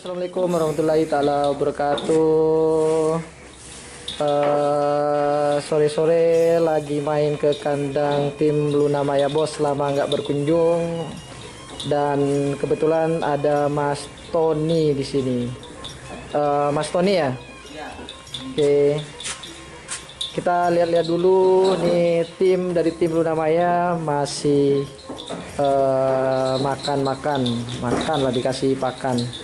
Assalamualaikum warahmatullahi taala wabarakatuh. Sore-sore lagi main ke kandang tim Luna Maya Bos, lama nggak berkunjung, dan kebetulan ada Mas Tony di sini. Mas Tony ya? Oke. Kita lihat-lihat dulu nih, tim dari tim Luna Maya masih makan lah, dikasih pakan.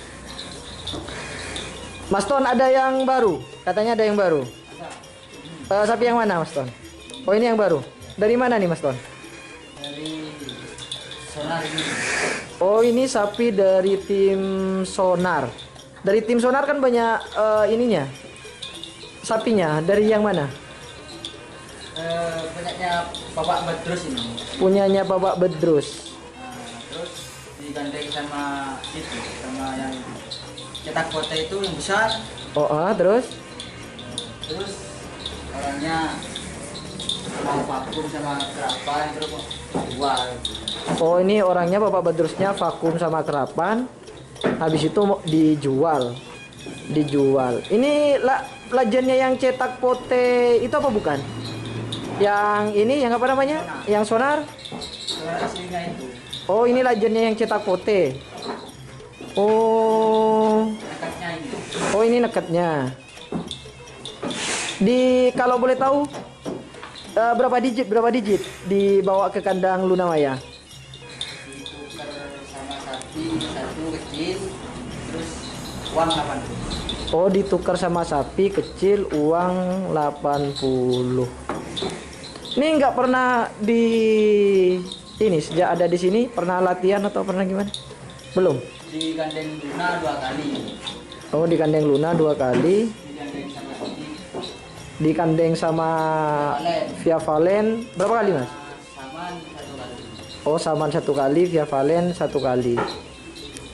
Mas Ton, ada yang baru? Katanya ada yang baru. Sapi yang mana, Mas Ton? Oh, ini yang baru. Dari mana nih, Mas Ton? Dari Sonar ini. Oh, ini sapi dari tim Sonar. Dari tim Sonar kan banyak ininya. Sapinya dari yang mana? Punyanya Bapak Bedrus ini. Punyanya Bapak Bedrus. Terus digandeng sama itu, sama yang cetak kota itu yang besar. Oh, terus? Terus orangnya mau vakum sama kerapan, terus kok jual. Oh, ini orangnya Bapak Bedrusnya vakum sama kerapan. Habis itu mau dijual. Ini lajennya yang cetak pote itu apa bukan? Yang ini yang apa namanya? Yang Sonar? Sonar aslinya itu. Oh, ini lajennya yang cetak pote. Oh. Nekatnya ini. Oh, ini nekatnya. Kalau boleh tahu berapa digit dibawa ke kandang Luna Maya? Ditukar sama sapi satu kecil, terus uang 80. Oh, ditukar sama sapi kecil uang 80. Ini nggak pernah ini sejak ada di sini pernah latihan atau pernah gimana? Belum. Digandeng Luna 2 kali. Oh, digandeng Luna 2 kali. Digandeng sama sapi. Digandeng sama Via Valen berapa kali, Mas? Saman 1 kali. Oh, Saman 1 kali, Via Valen 1 kali.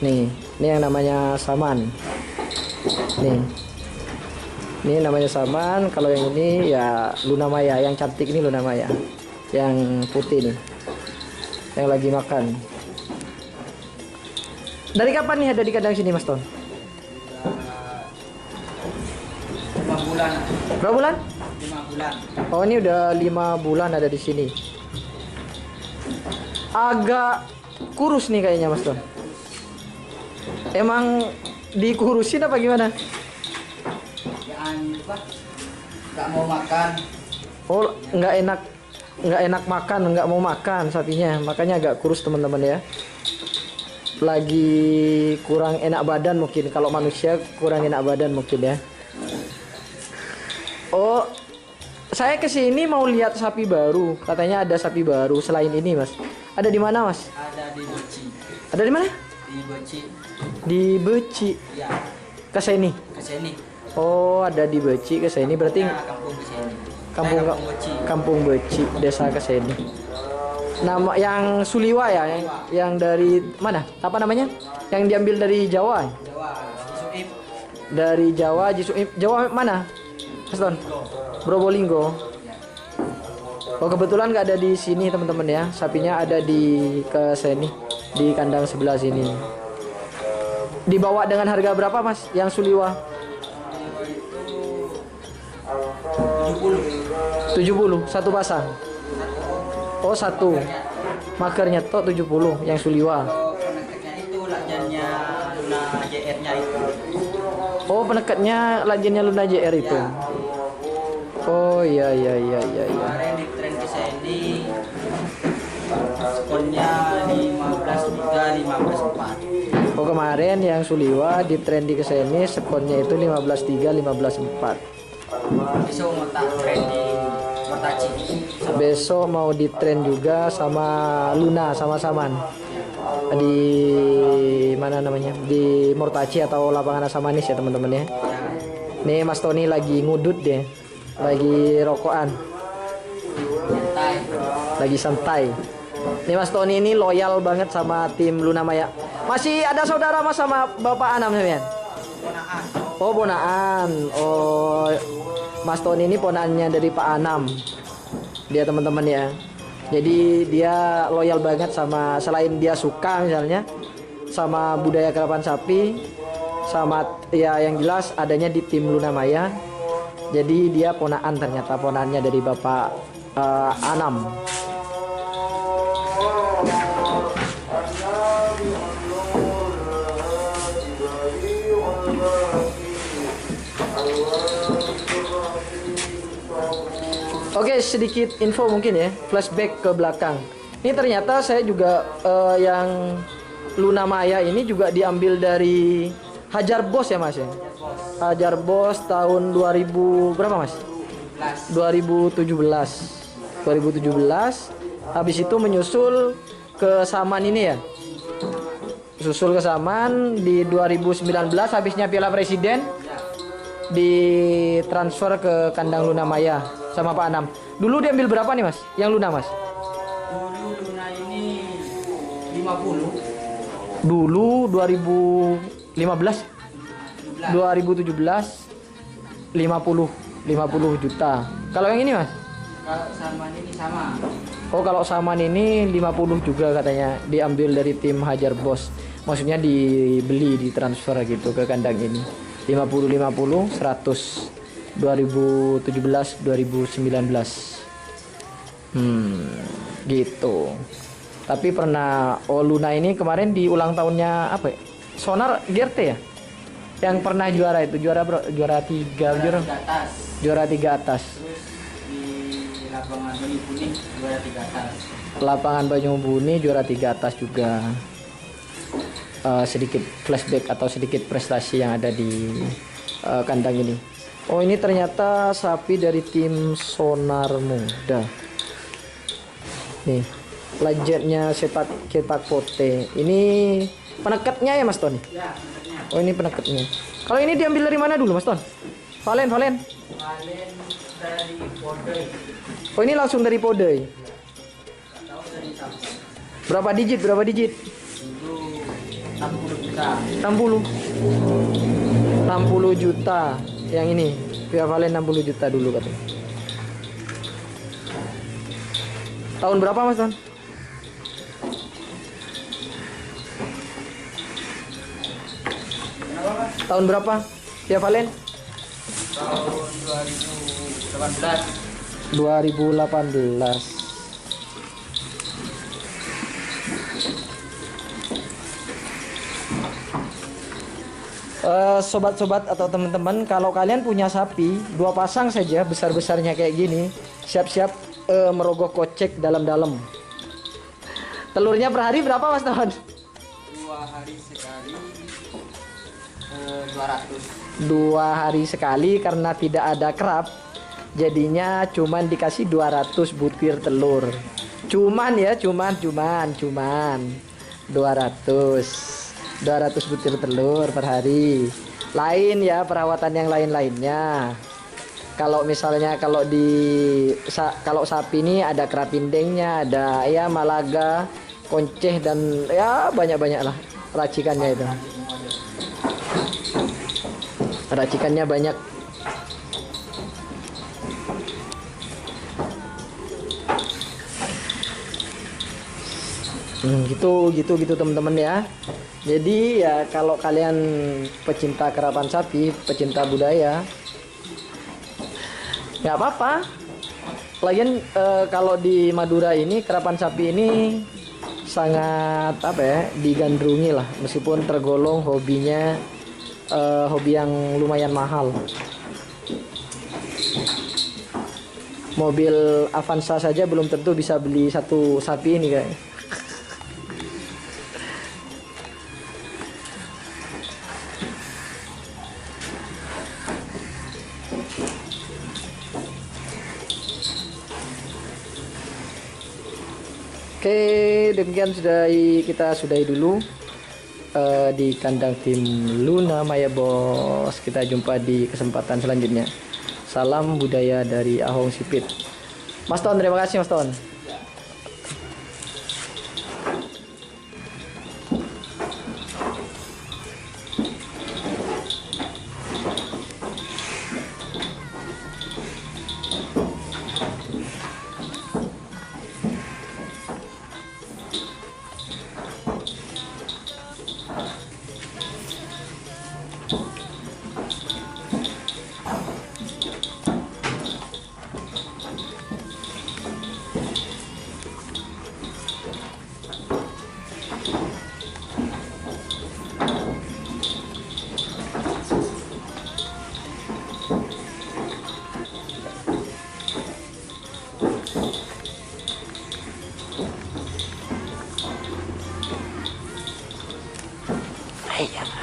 Nih, ini yang namanya Saman. Ini namanya Saman. Kalau yang ini ya Luna Maya, yang cantik ini Luna Maya. Yang putih nih, yang lagi makan. Dari kapan nih ada di kandang sini, Mas Ton? 5 bulan. Berapa bulan? 5 bulan. Oh, ini udah 5 bulan ada di sini. Agak kurus nih kayaknya, Mas Ton. Emang dikurusin apa gimana? Nggak mau makan. Oh, nggak enak makan, nggak mau makan sapinya, makanya agak kurus teman-teman ya. Lagi kurang enak badan mungkin, kalau manusia kurang enak badan mungkin ya. Oh, saya kesini mau lihat sapi baru, katanya ada sapi baru selain ini, Mas. Ada di mana, Mas? Ada di Beci. Ada di mana? Di Beci. Di Beci. Ya. Kesini. Kesini. Oh, ada di Beci kesini, berarti Ya, kampung Kesini. kampung Beci. Kampung Beci, desa kesini. Nama yang Suliwa ya, yang dari mana? Apa namanya? Yang diambil dari Jawa. Jawa. Isuip. Dari Jawa, Jawa mana? Mas Ton? Probolinggo. Oh, kebetulan nggak ada di sini teman-teman ya. Sapinya ada di kesini, di kandang sebelah sini. Dibawa dengan harga berapa, Mas? Yang Suliwa? 70 satu pasang. Oh, satu. Makernya tok 70 yang Suliwa. Kalau penekatnya itu lajannya Luna JR-nya itu. Oh, penekatnya lajennya Luna JR itu. Ya. Oh, iya. Kemarin di tren Kesini skornya 15-3, 15-4. Oh, kemarin yang Suliwa di tren di kesini skonnya itu 15-3, 15-4. Besok mau tak tren di Mortaci. Besok mau di tren juga sama Luna, sama Saman. Di mana namanya? Di Mortaci atau lapangan Asamanis ya teman-teman ya. Nih Mas Tony lagi ngudut deh. Lagi rokokan. Santai. Lagi santai. Nih Mas Tony ini loyal banget sama tim Luna Maya. Masih ada saudara Mas sama Bapak Anam ya? Ponaan. Oh, ponaan. Oh, Mas Tony ini ponaannya dari Pak Anam. Dia teman-teman ya. Jadi dia loyal banget sama, selain dia suka misalnya sama budaya kerapan sapi, sama ya yang jelas adanya di tim Luna Maya. Jadi dia ponaan, ternyata ponaannya dari Bapak Anam. Oke, sedikit info mungkin ya, flashback ke belakang. Ini ternyata saya juga yang Luna Maya ini juga diambil dari Hajar Bos ya Mas ya. Hajar Bos tahun 2000 berapa Mas? 2017. 2017. Habis itu menyusul ke Saman ini ya. Susul ke Saman di 2019 habisnya Piala Presiden ditransfer ke kandang Luna Maya sama Pak Anam. Dulu diambil berapa nih Mas? Yang Luna Mas? Dulu Luna ini 50. Dulu 2015 2017 50 juta. Kalau yang ini Mas? Kalau Saman ini sama. Oh, kalau Saman ini 50 juga katanya, diambil dari tim Hajar Bos. Maksudnya dibeli, ditransfer gitu ke kandang ini. 50 100 2017 2019. Gitu. Tapi pernah Luna ini kemarin di ulang tahunnya apa ya? Sonar GRT ya? Yang pernah juara itu, juara 3 atas. juara 3 atas. Terus di lapangan Banyu Buni juara 3 atas. Lapangan Banyu Buni juara 3 atas juga. Sedikit flashback atau sedikit prestasi yang ada di kandang ini. Oh, ini ternyata sapi dari tim Sonar Muda. Nih, legendnya cetak pote. Ini penekatnya ya Mas Ton? Ya, benarnya. Oh, ini penekatnya. Kalau ini diambil dari mana dulu Mas Ton? Valen. Valen dari Podey. Oh, ini langsung dari Podey. Tahu dari siapa? Berapa digit? Dulu 60 juta. 60 juta. Yang ini Via Valen 60 juta dulu katanya. Tahun berapa Mas Ton? Kenapa Mas? Tahun berapa Via Valen? Tahun 2018. Sobat-sobat atau teman-teman, kalau kalian punya sapi 2 pasang saja besar-besarnya kayak gini, siap-siap merogoh kocek dalam-dalam. Telurnya per hari berapa Mas Ton? 2 hari sekali 200. 2 hari sekali karena tidak ada kerap. Jadinya cuman dikasih 200 butir telur. Cuman 200 butir telur per hari. Lain ya perawatan yang lain-lainnya. Kalau misalnya kalau sapi ini ada kerapindengnya, ada ya Malaga, konceh dan ya banyak-banyak lah racikannya itu. Racikannya banyak. Gitu teman-teman ya. Jadi ya kalau kalian pecinta kerapan sapi, pecinta budaya, nggak apa-apa. Lagian kalau di Madura ini kerapan sapi ini sangat digandrungi lah, meskipun tergolong hobinya hobi yang lumayan mahal. Mobil Avanza saja belum tentu bisa beli satu sapi ini kayak. Oke, demikian kita sudahi dulu di kandang tim Luna Maya Bos. Kita jumpa di kesempatan selanjutnya. Salam budaya dari Ahong Sipit. Mas Ton, terima kasih Mas Ton. Iya.